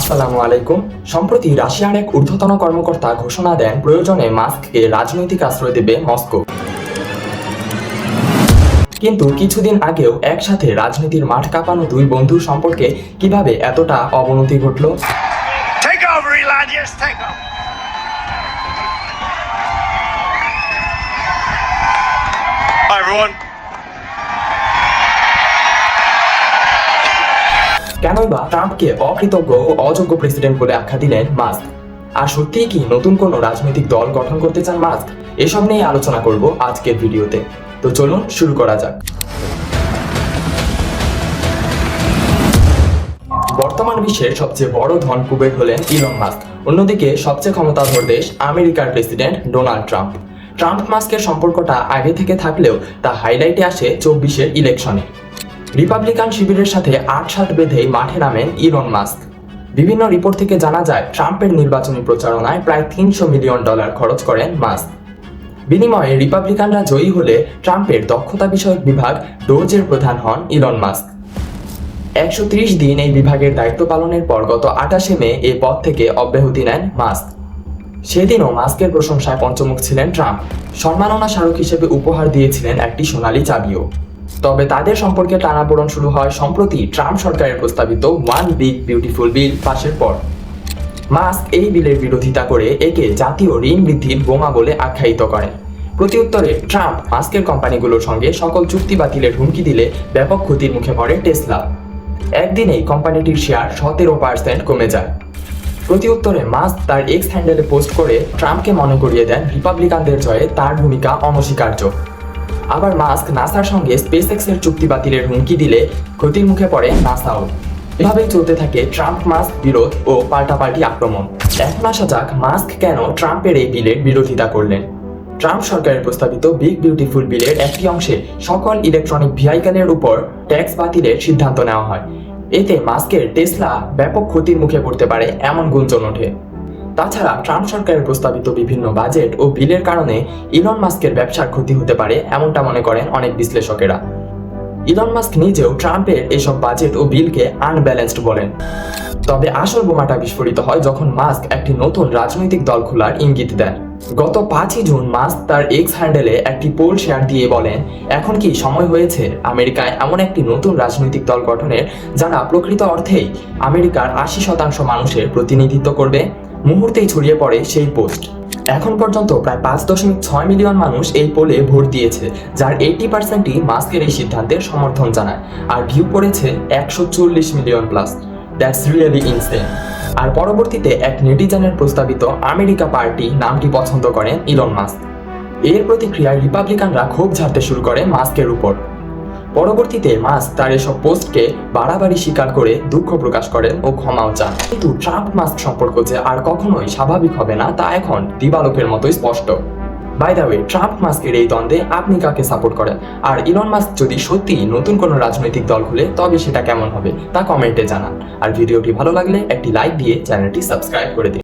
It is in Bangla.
আসসালামু আলাইকুম। সম্প্রতি রাশিয়ার এক ঊর্ধ্বতন কর্মকর্তা ঘোষণা দেন প্রয়োজনে মাস্ককে রাজনৈতিক আশ্রয় দেবে মস্কো। কিন্তু কিছুদিন আগেও একসাথে রাজনীতির মাঠ কাঁপানো দুই বন্ধুর সম্পর্কে কিভাবে এতটা অবনতি ঘটল? Take over, Elijah. Take over. Hi, everyone. কেনই বা ট্রাম্পকে অকৃতজ্ঞ ও অযোগ্য প্রেসিডেন্ট বলে আখ্যা দিলেন মাস্ক? আর সত্যিই কি নতুন কোনো রাজনৈতিক দল গঠন করতে চান মাস্ক? এসব নিয়ে আলোচনা করব আজকের ভিডিওতে। তো চলুন শুরু করা যাক। বর্তমান বিশ্বের সবচেয়ে বড় ধনকুবের হলেন ইলন মাস্ক। অন্যদিকে সবচেয়ে ক্ষমতাধর দেশ আমেরিকার প্রেসিডেন্ট ডোনাল্ড ট্রাম্প। ট্রাম্প মাস্কের সম্পর্কটা আগে থেকে থাকলেও তা হাইলাইটে আসে 24-এর ইলেকশনে। রিপাবলিকান শিবিরের সাথে আটসাঁট বেঁধেই মাঠে নামেন ইলন মাস্ক। বিভিন্ন রিপোর্ট থেকে জানা যায় ট্রাম্পের নির্বাচনী প্রচারণায় প্রায় $300 মিলিয়ন খরচ করেন মাস্ক। বিনিময়ে রিপাবলিকানরা জয়ী হলে ট্রাম্পের দক্ষতা বিষয়ক বিভাগ ডোজের প্রধান হন ইলন মাস্ক। 130 দিন এই বিভাগের দায়িত্ব পালনের পর গত 28 মে এই পদ থেকে অব্যাহতি নেন মাস্ক। সেদিনও মাস্কের প্রশংসায় পঞ্চমুখ ছিলেন ট্রাম্প। সম্মাননা স্মারক হিসেবে উপহার দিয়েছিলেন একটি সোনালী চাবিও। তবে তাদের সম্পর্কে টানাপোড়েন শুরু হয় সম্প্রতি ট্রাম্প সরকারের প্রস্তাবিত ওয়ান বিগ বিউটিফুল বিল পাশের পর। মাস্ক এই বিলের বিরোধিতা করে একে জাতীয় ঋণ বৃদ্ধির বোমা বলে আখ্যায়িত করেন। প্রত্যুত্তরে ট্রাম্প মাস্কের কোম্পানিগুলোর সঙ্গে সকল চুক্তি বাতিলের হুমকি দিলে ব্যাপক ক্ষতির মুখে পড়ে টেসলা। একদিনেই কোম্পানিটির শেয়ার 17% কমে যায়। প্রত্যুত্তরে মাস্ক তার এক্স হ্যান্ডেলে পোস্ট করে ট্রাম্পকে মনে করিয়ে দেন রিপাবলিকানদের জয়ে তার ভূমিকা অনস্বীকার্য। আবার মাস্ক নাসার সঙ্গে স্পেসএক্সের চুক্তি বাতিলের হুমকি দিলে ক্ষতির মুখে পড়ে নাসাও। এভাবেই চলতে থাকে ট্রাম্প মাস্ক বিরোধ ও পাল্টাপাল্টি আক্রমণ। এখন আসা যাক মাস্ক কেন ট্রাম্পের এই বিলের বিরোধিতা করলেন। ট্রাম্প সরকারের প্রস্তাবিত বিগ বিউটিফুল বিলের একটি অংশে সকল ইলেকট্রনিক ভেহিকলের উপর ট্যাক্স বাতিলের সিদ্ধান্ত নেওয়া হয়। এতে মাস্কের টেসলা ব্যাপক ক্ষতির মুখে পড়তে পারে এমন গুঞ্জন ওঠে। তাছাড়া ট্রাম্প সরকারের প্রস্তাবিত বিভিন্ন বাজেট ও বিলের কারণে ইলন মাস্কের ব্যবসার ক্ষতি হতে পারে এমনটা মনে করেন অনেক বিশ্লেষকেরা। ইলন মাস্ক নিজেও ট্রাম্পের এসব বাজেট ও বিলকে আনব্যালেন্সড বলেন। তবে আসল বোমাটা বিস্ফোরিত হয় যখন মাস্ক একটি নতুন রাজনৈতিক দল খোলার ইঙ্গিত দেন। গত 5 জুন মাস্ক তার এক্স হ্যান্ডেলে একটি পোল শেয়ার দিয়ে বলেন, এখন কি সময় হয়েছে আমেরিকায় এমন একটি নতুন রাজনৈতিক দল গঠনের যারা প্রকৃত অর্থেই আমেরিকার 80% মানুষের প্রতিনিধিত্ব করবে। মুহূর্তেই ছড়িয়ে পড়ে সেই পোস্ট। এখন পর্যন্ত প্রায় 5.6 মিলিয়ন মানুষ এই পোলে ভোট দিয়েছে, যার 80%ই মাস্কের এই সিদ্ধান্তের সমর্থন জানায়। আর ভিউ পড়েছে 140 million plus. That's really insane. আর পরবর্তীতে এক নেটিজেনের প্রস্তাবিত আমেরিকা পার্টি নামটি পছন্দ করেন ইলন মাস্ক। এর প্রতিক্রিয়ায় রিপাবলিকানরা ক্ষোভ ঝাড়তে শুরু করে মাস্কের উপর। পরবর্তীতে মাস্ক তার এসব পোস্টকে বাড়াবাড়ি স্বীকার করে দুঃখ প্রকাশ করেন ও ক্ষমাও চান। কিন্তু ট্রাম্প মাস্ক সম্পর্ক যে আর কখনোই স্বাভাবিক হবে না তা এখন দিবালোকের মতোই স্পষ্ট। বাই দ্য ওয়ে, ট্রাম্প মাস্কের এই দ্বন্দ্বে আপনি কাকে সাপোর্ট করেন? আর ইলন মাস্ক যদি সত্যি নতুন কোনো রাজনৈতিক দল খুলে তবে সেটা কেমন হবে তা কমেন্টে জানান। আর ভিডিওটি ভালো লাগলে একটি লাইক দিয়ে চ্যানেলটি সাবস্ক্রাইব করে দিন।